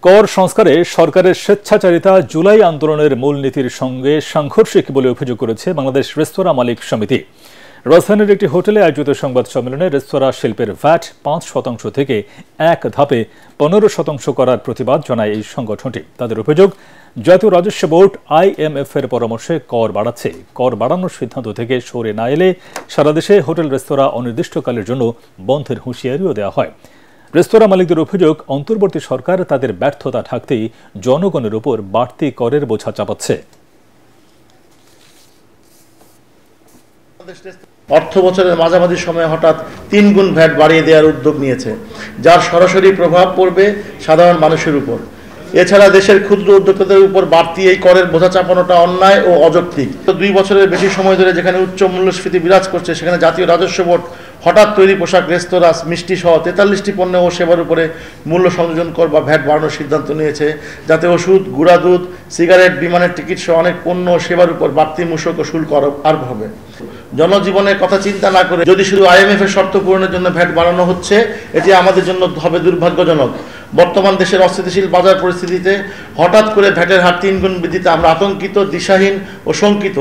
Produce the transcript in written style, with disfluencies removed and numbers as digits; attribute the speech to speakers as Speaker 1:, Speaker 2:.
Speaker 1: কর সংস্কারে সরকারের স্বেচ্ছাচারিতা জুলাই আন্দোলনের মূলনীতির সঙ্গে সাংঘর্ষিক বলে অভিযোগ করেছে বাংলাদেশ রেস্তোরাঁ মালিক সমিতি। রাজধানীর একটি হোটেলে আয়োজিত সংবাদ সম্মেলনে রেস্তোরাঁ শিল্পের ভ্যাট ৫% থেকে এক ধাপে ১৫% করার প্রতিবাদ জানায় এই সংগঠনটি। তাদের অভিযোগ, জাতীয় রাজস্ব বোর্ড IMF এর পরামর্শে কর বাড়াচ্ছে। কর বাড়ানোর সিদ্ধান্ত থেকে সরে না এলে সারা দেশে হোটেল রেস্তোরাঁ অনির্দিষ্টকালের জন্য বন্ধের হুঁশিয়ারিও দেওয়া হয়। রেস্তোরাঁ মালিকদের অভিযোগ, অন্তর্বর্তী সরকার তাদের ব্যর্থতা ঢাকতেই জনগণের উপর বাড়তি করের বোঝা চাপাচ্ছে।
Speaker 2: অর্থ বছরের মাঝামাঝি সময়ে হঠাৎ ৩ গুণ ভ্যাট বাড়িয়ে দেওয়ার উদ্যোগ নিয়েছে, যার সরাসরি প্রভাব পড়বে সাধারণ মানুষের উপর। এছাড়া দেশের ক্ষুদ্র উদ্যোক্তাদের উপর বাড়তি এই করের বোঝা চাপানোটা অন্যায় ও অযৌক্তিক। 2 বছরের বেশি সময় ধরে যেখানে উচ্চ মূল্যস্ফীতি বিরাজ করছে, সেখানে জাতীয় রাজস্ব বোর্ড হঠাৎ তৈরি পোশাক, রেস্তোরাঁ, মিষ্টি সহ 43টি পণ্য ও সেবার উপরে মূল্য সংযোজন কর বা ভ্যাট বাড়ানোর সিদ্ধান্ত নিয়েছে, যাতে ওষুধ, গুঁড়া দুধ, সিগারেট, বিমানের টিকিট সহ অনেক পণ্য ও সেবার উপর বাড়তি মূসক ও শুল্ক আরোপ হবে। জনজীবনের কথা চিন্তা না করে যদি শুধু IMF এর শর্ত পূরণের জন্য ভ্যাট বাড়ানো হচ্ছে, এটি আমাদের জন্য হবে দুর্ভাগ্যজনক। বর্তমান দেশের অস্থিতিশীল বাজার পরিস্থিতিতে হঠাৎ করে ভ্যাটের হার 3 গুণ বৃদ্ধিতে আমরা আতঙ্কিত, দিশাহীন ও শঙ্কিত।